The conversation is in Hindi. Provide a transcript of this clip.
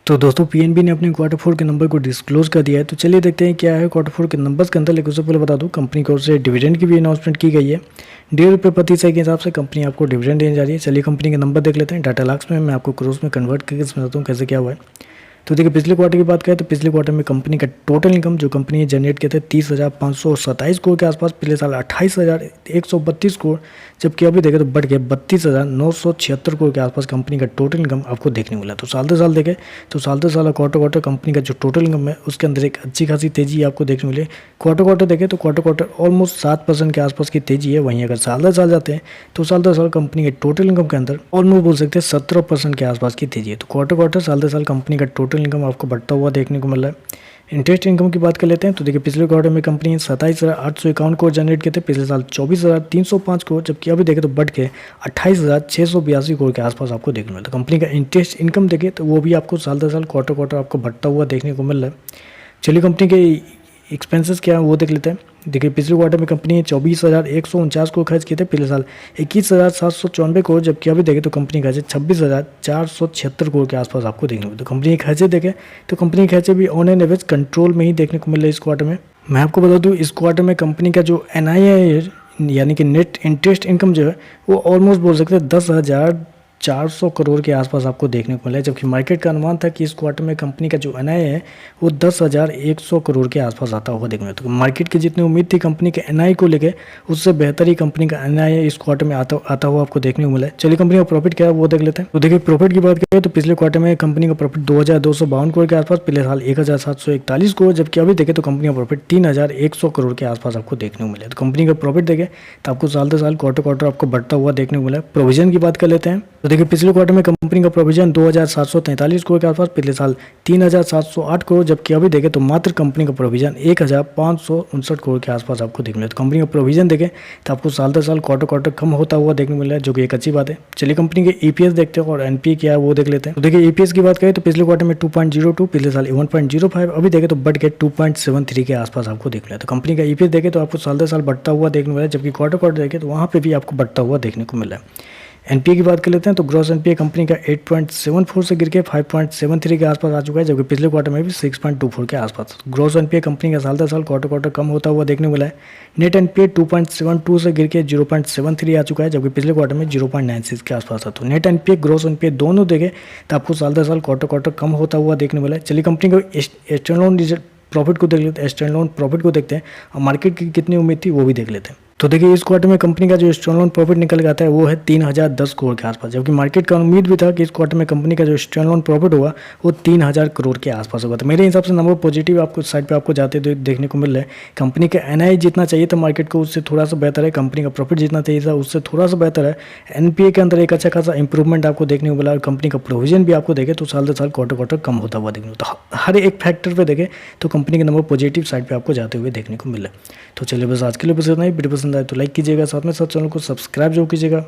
तो दोस्तों पीएनबी ने अपने क्वार्टर फोर के नंबर को डिस्क्लोज कर दिया है। तो चलिए देखते हैं क्या है क्वार्टर फोर के नंबर्स के अंदर। लेकिन उससे पहले बता दूं, कंपनी की ओर से डिविडेंड की भी अनाउंसमेंट की गई है। ₹1.5 प्रति शेयर के हिसाब से कंपनी आपको डिविडेंड देने जा रही है। चलिए कंपनी के नंबर देख लेते हैं। डाटा लाख्स में मैं आपको क्रोर्स में कन्वर्ट करके समझाता हूँ कैसे क्या हुआ है। तो देखिए पिछले क्वार्टर की बात करें तो पिछले क्वार्टर में कंपनी का टोटल इनकम जो कंपनी ने जनरेट किए थे 30,527 करोड़ के आसपास, पिछले साल 28,132 करोड़, जबकि अभी देखें तो बढ़ के 32,976 करोड़ के आसपास कंपनी का टोटल इनकम आपको देखने को मिला। तो साल दर साल देखें तो साल दर साल क्वार्टर कंपनी का जो टोटल इनकम है उसके अंदर एक अच्छी खासी तेजी आपको देखने मिली। क्वार्टर देखें तो क्वार्टर ऑलमोस्ट 7% के आसपास की तेजी है। वहीं अगर साल दर साल जाते हैं तो साल दर साल कंपनी के टोटल इनकम के अंदर ऑलमोस्ट बोल सकते हैं 17% के आसपास की तेजी है। तो क्वार्टर साल दर साल कंपनी का टोटल इनकम आपको बढ़ता हुआ देखने को मिल रहा है। इंटरेस्ट इनकम की बात कर लेते हैं तो देखिए पिछले क्वार्टर में कंपनी ने 27,851 करोड़ जनरेट किए थे, पिछले साल 24,305 करोड़, जबकि अभी देखें तो बढ़ के 28,682 करोड़ के आसपास आपको देखने को मिलता है। कंपनी का इंटरेस्ट इनकम देखें तो वो भी आपको साल दर साल क्वार्टर आपको बढ़ता हुआ देखने को मिल रहा है। चलिए कंपनी के एक्सपेंसेस क्या है वो देख लेते हैं। देखिए पिछले क्वार्टर में कंपनी ने 24,149 करोड़ खर्च किए थे, पिछले साल 21,794 करोड़, जबकि अभी देखें तो कंपनी खर्चे 26,476 करोड़ के आसपास आपको देखने को मिलते। तो कंपनी के खर्चे देखें तो कंपनी के खर्चे भी ऑन एन एवरेज कंट्रोल में ही देखने को मिल रहे हैं इस क्वार्टर में। मैं आपको बता दूं इस क्वार्टर में कंपनी का जो NII है यानी कि नेट इंटरेस्ट इनकम जो है वो ऑलमोस्ट बोल सकते हैं 10,400 करोड़ के आसपास आपको देखने को मिला है, जबकि मार्केट का अनुमान था कि इस क्वार्टर में कंपनी का जो NII है वो 10,100 करोड़ के आसपास आता होगा देखने को। तो मार्केट की जितनी उम्मीद थी कंपनी के NII को लेकर उससे बेहतर ही कंपनी का NII इस क्वार्टर में आता हुआ आपको देखने को मिला है। चलिए कंपनी का प्रॉफिट क्या है वो देख लेते हैं। तो देखिए प्रॉफिट की बात करें तो पिछले क्वार्टर में कंपनी का प्रॉफिट 2,252 करोड़ के आसपास, पिछले साल 1,741 करोड़, जबकि अभी देखें तो कंपनी का प्रॉफिट 3,100 करोड़ के आसपास आपको देखने को मिला है। तो कंपनी का प्रॉफिट देखें तो आपको साल दर साल क्वार्टर आपको बढ़ता हुआ देखने को मिला है। प्रोविजन की बात कर लेते हैं तो देखिए पिछले क्वार्टर में कंपनी का प्रोविजन 2,743 करोड़ के आसपास, पिछले साल 3,708 करोड़, जबकि अभी देखें तो मात्र कंपनी का प्रोविजन 1,559 करोड़ के आसपास आपको देखने मिला। तो कंपनी का प्रोविजन देखें तो आपको साल दर साल क्वार्टर कम होता हुआ देखने को मिला है, जो कि एक अच्छी बात है। चलिए कंपनी के EPS देखते हैं और NPA क्या है वो देख लेते हैं। तो देखिए EPS की बात करें तो पिछले क्वार्टर में 2.02, पिछले साल 1.05, अभी देखें तो बढ़ के 2.73 के आसपास आपको देखने मिला। तो कंपनी का EPS देखें तो आपको साल दर साल बढ़ता हुआ देखने को मिला है, जबकि क्वार्टर देखें तो वहाँ पर भी आपको बढ़ता हुआ देखने को मिला है। NPA की बात कर लेते हैं तो ग्रॉस NPA कंपनी का 8.74 से गिर के 5.73 के आसपास आ चुका है, जबकि पिछले क्वार्टर में भी 6.24 के आसपास। ग्रॉस NPA कंपनी का साल दर साल क्वार्टर कम होता हुआ देखने को मिला है। नेट NPA 2.72 से गिर के 0.73 आ चुका है, जबकि पिछले क्वार्टर में 0.96 के आसपास था। तो नेट NPA ग्रॉस NPA दोनों देखें तो आपको साल दर साल क्वार्टर कम होता हुआ देखने को मिला है। चलिए कंपनी को स्टैंडअलोन प्रॉफिट को देख लेते हैं, स्टैंडअलोन प्रॉफिट को देखते हैं और मार्केट की कितनी उम्मीद थी वो भी देख लेते हैं। तो देखिए इस क्वार्टर में कंपनी का जो स्टैंडअलोन प्रॉफिट निकल के आता है वो है 3,010 करोड़ के आसपास, जबकि मार्केट का उम्मीद भी था कि इस क्वार्टर में कंपनी का जो स्टैंडअलोन प्रॉफिट होगा वो 3,000 करोड़ के आसपास होगा। तो मेरे हिसाब से नंबर पॉजिटिव आपको साइड पे आपको जाते हुए देखने को मिल रहा है। कंपनी का NII जितना चाहिए था मार्केट को उससे थोड़ा सा बेहतर है, कंपनी का प्रॉफिट जितना चाहिए था उससे थोड़ा सा बेहतर है। NPA के अंदर एक अच्छा खासा इंप्रूवमेंट आपको देखने को मिला और कंपनी का प्रोविजन भी आपको देखें तो साल दर साल क्वार्टर कम होता हुआ देखने को। तो हर एक फैक्टर पे देखें तो कंपनी के नंबर पॉजिटिव साइड पे आपको जाते हुए देखने को मिला। तो चलिए बस आज के लिए बस इतना ही। वीडियो पसंद आए तो लाइक कीजिएगा, साथ में साथ चैनल को सब्सक्राइब जरूर कीजिएगा।